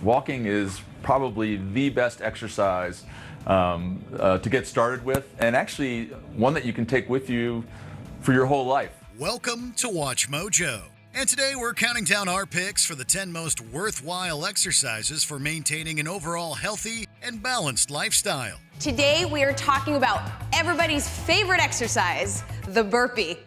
Walking is probably the best exercise to get started with, and actually one that you can take with you for your whole life. Welcome to Watch Mojo. And today we're counting down our picks for the 10 most worthwhile exercises for maintaining an overall healthy and balanced lifestyle. Today we are talking about everybody's favorite exercise, the burpee.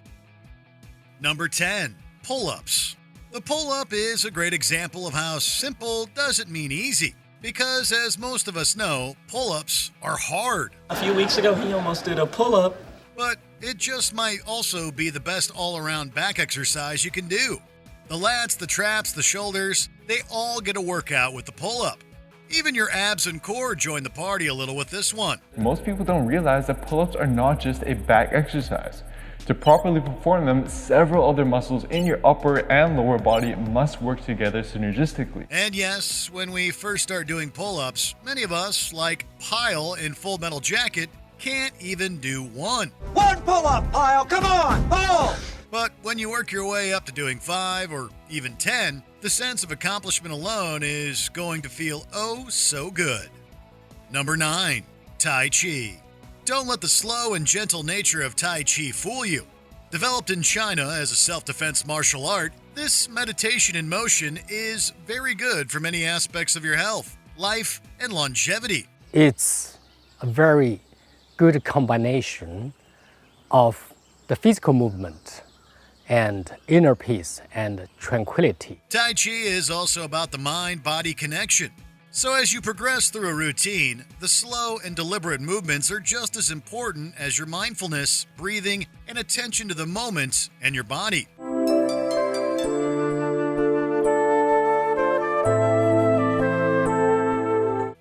Number 10, pull-ups. The pull-up is a great example of how simple doesn't mean easy. Because as most of us know, pull-ups are hard. A few weeks ago, he almost did a pull-up. But it just might also be the best all-around back exercise you can do. The lats, the traps, the shoulders, they all get a workout with the pull-up. Even your abs and core join the party a little with this one. Most people don't realize that pull-ups are not just a back exercise. To properly perform them, several other muscles in your upper and lower body must work together synergistically. And yes, when we first start doing pull-ups, many of us, like Pyle in Full Metal Jacket, can't even do one. One pull-up, Pyle, come on, pull! But when you work your way up to doing 5 or even 10, the sense of accomplishment alone is going to feel oh so good. Number 9, Tai Chi. Don't let the slow and gentle nature of Tai Chi fool you. Developed in China as a self-defense martial art, this meditation in motion is very good for many aspects of your health, life, and longevity. It's a very good combination of the physical movement and inner peace and tranquility. Tai Chi is also about the mind-body connection. So as you progress through a routine, the slow and deliberate movements are just as important as your mindfulness, breathing, and attention to the moment and your body.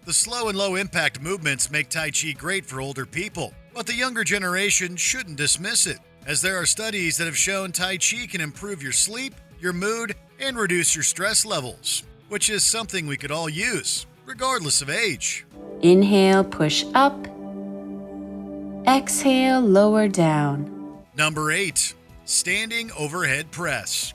The slow and low impact movements make Tai Chi great for older people, but the younger generation shouldn't dismiss it, as there are studies that have shown Tai Chi can improve your sleep, your mood, and reduce your stress levels, which is something we could all use, regardless of age. Inhale, push up. Exhale, lower down. Number 8, standing overhead press.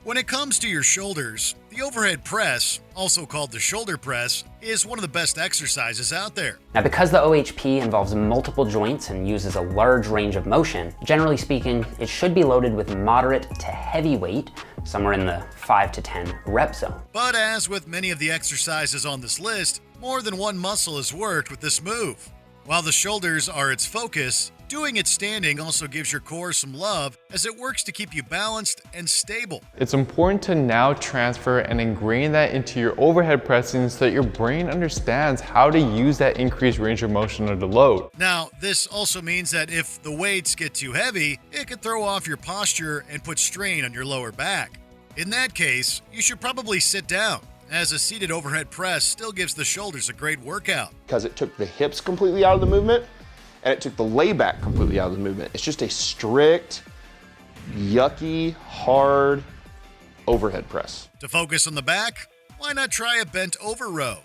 When it comes to your shoulders, the overhead press, also called the shoulder press, is one of the best exercises out there. Now, because the OHP involves multiple joints and uses a large range of motion, generally speaking, it should be loaded with moderate to heavy weight, somewhere in the 5 to 10 rep zone. But as with many of the exercises on this list, more than one muscle is worked with this move. While the shoulders are its focus, doing it standing also gives your core some love as it works to keep you balanced and stable. It's important to now transfer and ingrain that into your overhead pressing so that your brain understands how to use that increased range of motion under load. Now, this also means that if the weights get too heavy, it can throw off your posture and put strain on your lower back. In that case, you should probably sit down, as a seated overhead press still gives the shoulders a great workout. Because it took the hips completely out of the movement, and it took the layback completely out of the movement. It's just a strict, yucky, hard overhead press. To focus on the back, why not try a bent over row?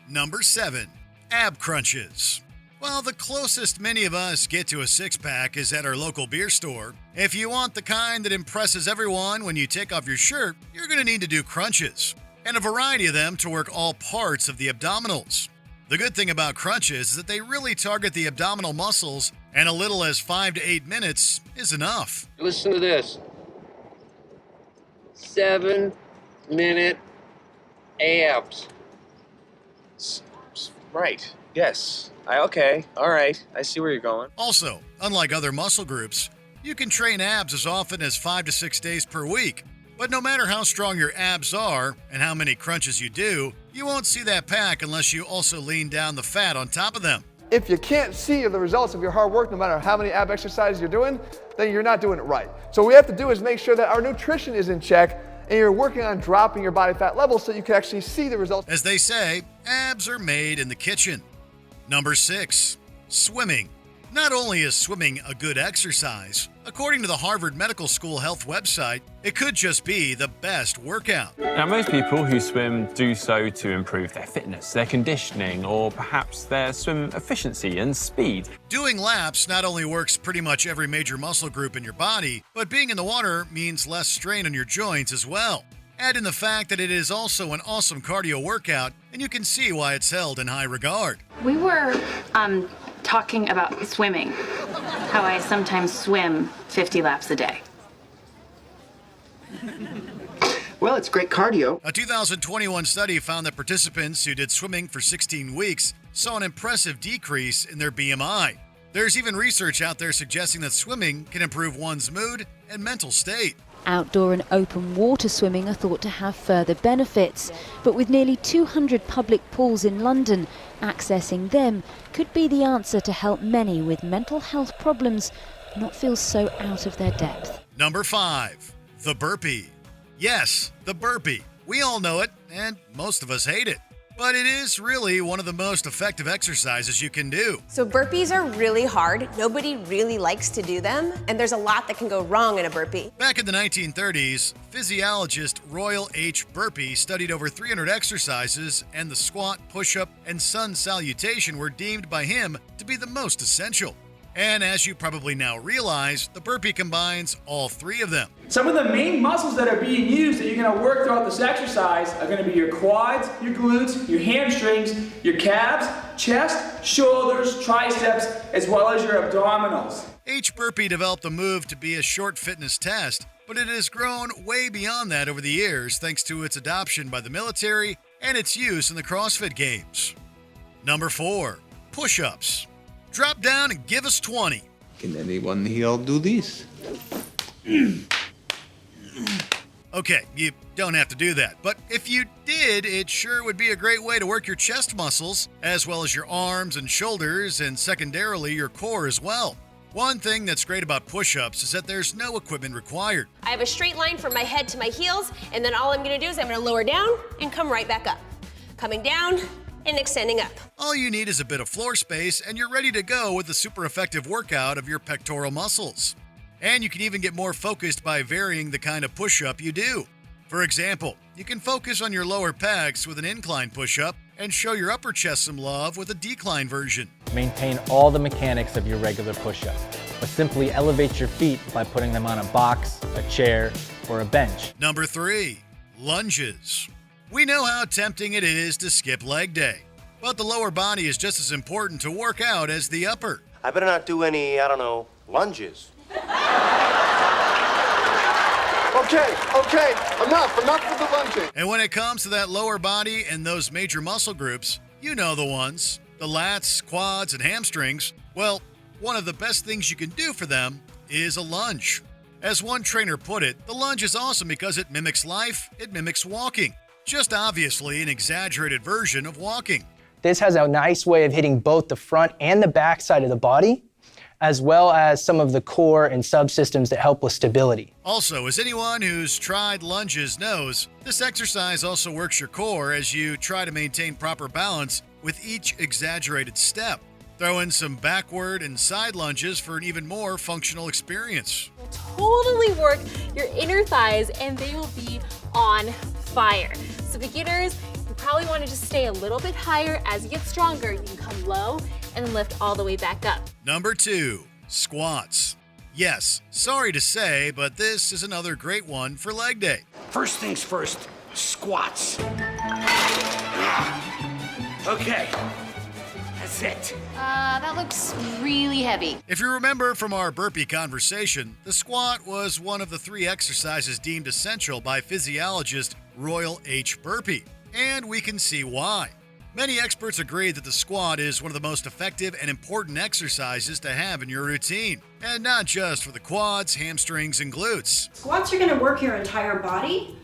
Number 7, ab crunches. While the closest many of us get to a six-pack is at our local beer store, if you want the kind that impresses everyone when you take off your shirt, you're going to need to do crunches, and a variety of them to work all parts of the abdominals. The good thing about crunches is that they really target the abdominal muscles, and a little as 5 to 8 minutes is enough. Listen to this. 7-minute abs. Right, yes. Okay, all right, I see where you're going. Also, unlike other muscle groups, you can train abs as often as 5 to 6 days per week. But no matter how strong your abs are and how many crunches you do, you won't see that pack unless you also lean down the fat on top of them. If you can't see the results of your hard work, no matter how many ab exercises you're doing, then you're not doing it right. So what we have to do is make sure that our nutrition is in check and you're working on dropping your body fat levels so you can actually see the results. As they say, abs are made in the kitchen. Number 6, swimming. Not only is swimming a good exercise, according to the Harvard Medical School Health website, it could just be the best workout. Now, most people who swim do so to improve their fitness, their conditioning, or perhaps their swim efficiency and speed. Doing laps not only works pretty much every major muscle group in your body, but being in the water means less strain on your joints as well. Add in the fact that it is also an awesome cardio workout, and you can see why it's held in high regard. We were talking about swimming, how I sometimes swim 50 laps a day. Well, it's great cardio. A 2021 study found that participants who did swimming for 16 weeks saw an impressive decrease in their BMI. There's even research out there suggesting that swimming can improve one's mood and mental state. Outdoor and open water swimming are thought to have further benefits, but with nearly 200 public pools in London, accessing them could be the answer to help many with mental health problems not feel so out of their depth. Number 5, the burpee. Yes, the burpee. We all know it, and most of us hate it. But it is really one of the most effective exercises you can do. So burpees are really hard. Nobody really likes to do them, and there's a lot that can go wrong in a burpee. Back in the 1930s, physiologist Royal H. Burpee studied over 300 exercises, and the squat, push-up, and sun salutation were deemed by him to be the most essential. And as you probably now realize, the burpee combines all three of them. Some of the main muscles that are being used that you're going to work throughout this exercise are going to be your quads, your glutes, your hamstrings, your calves, chest, shoulders, triceps, as well as your abdominals. H. Burpee developed the move to be a short fitness test, but it has grown way beyond that over the years thanks to its adoption by the military and its use in the CrossFit Games. Number 4, push-ups. Drop down and give us 20. Can anyone here do this? Okay, you don't have to do that, but if you did, it sure would be a great way to work your chest muscles, as well as your arms and shoulders, and secondarily your core as well. One thing that's great about push-ups is that there's no equipment required. I have a straight line from my head to my heels, and then all I'm gonna do is I'm gonna lower down and come right back up. Coming down and extending up. All you need is a bit of floor space, and you're ready to go with the super effective workout of your pectoral muscles. And you can even get more focused by varying the kind of push-up you do. For example, you can focus on your lower pecs with an incline push-up and show your upper chest some love with a decline version. Maintain all the mechanics of your regular push-up, but simply elevate your feet by putting them on a box, a chair, or a bench. Number 3, lunges. We know how tempting it is to skip leg day, but the lower body is just as important to work out as the upper. I better not do any, lunges. Okay, enough with the lunging. And when it comes to that lower body and those major muscle groups, you know the ones, the lats, quads, and hamstrings. Well, one of the best things you can do for them is a lunge. As one trainer put it, the lunge is awesome because it mimics life, it mimics walking. Just obviously an exaggerated version of walking. This has a nice way of hitting both the front and the back side of the body, as well as some of the core and subsystems that help with stability. Also, as anyone who's tried lunges knows, this exercise also works your core as you try to maintain proper balance with each exaggerated step. Throw in some backward and side lunges for an even more functional experience. Totally work your inner thighs and they will be on fire. So beginners, you probably want to just stay a little bit higher. As you get stronger, you can come low and lift all the way back up. Number 2, squats. Yes, sorry to say, but this is another great one for leg day. First things first, squats. Okay, that's it. That looks really heavy. If you remember from our burpee conversation, the squat was one of the 3 exercises deemed essential by physiologist Royal H. Burpee, and we can see why. Many experts agree that the squat is one of the most effective and important exercises to have in your routine, and not just for the quads, hamstrings, and glutes. Squats are going to work your entire body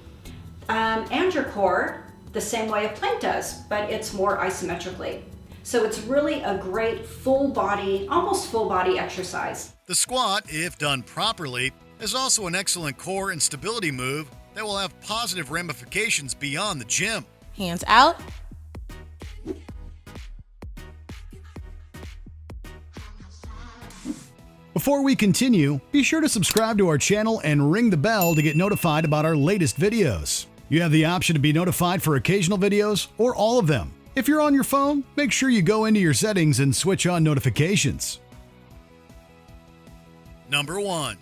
and your core the same way a plank does, but it's more isometrically. So it's really a great full body, almost full body exercise. The squat, if done properly, is also an excellent core and stability move that will have positive ramifications beyond the gym. Hands out. Before we continue, be sure to subscribe to our channel and ring the bell to get notified about our latest videos. You have the option to be notified for occasional videos or all of them. If you're on your phone, make sure you go into your settings and switch on notifications. Number 1,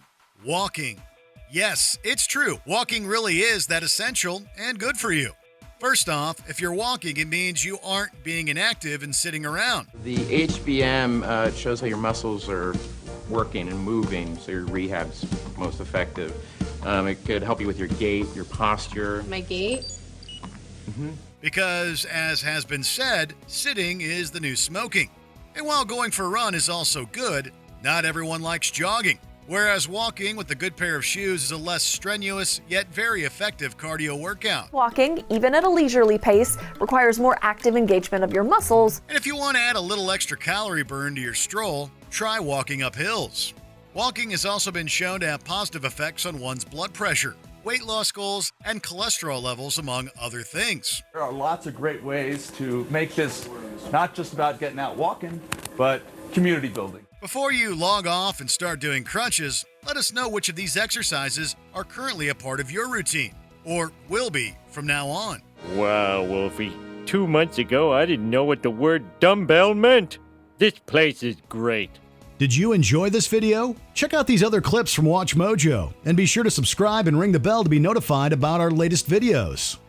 walking. Yes, it's true. Walking really is that essential and good for you. First off, if you're walking, it means you aren't being inactive and sitting around. The HBM shows how your muscles are working and moving, so your rehab's most effective. It could help you with your gait, your posture. My gait? Because, as has been said, sitting is the new smoking. And while going for a run is also good, not everyone likes jogging. Whereas walking with a good pair of shoes is a less strenuous yet very effective cardio workout. Walking, even at a leisurely pace, requires more active engagement of your muscles. And if you want to add a little extra calorie burn to your stroll, try walking up hills. Walking has also been shown to have positive effects on one's blood pressure, weight loss goals, and cholesterol levels, among other things. There are lots of great ways to make this not just about getting out walking, but community building. Before you log off and start doing crunches, let us know which of these exercises are currently a part of your routine, or will be from now on. Wow, Wolfie. 2 months ago, I didn't know what the word dumbbell meant. This place is great. Did you enjoy this video? Check out these other clips from Watch Mojo, and be sure to subscribe and ring the bell to be notified about our latest videos.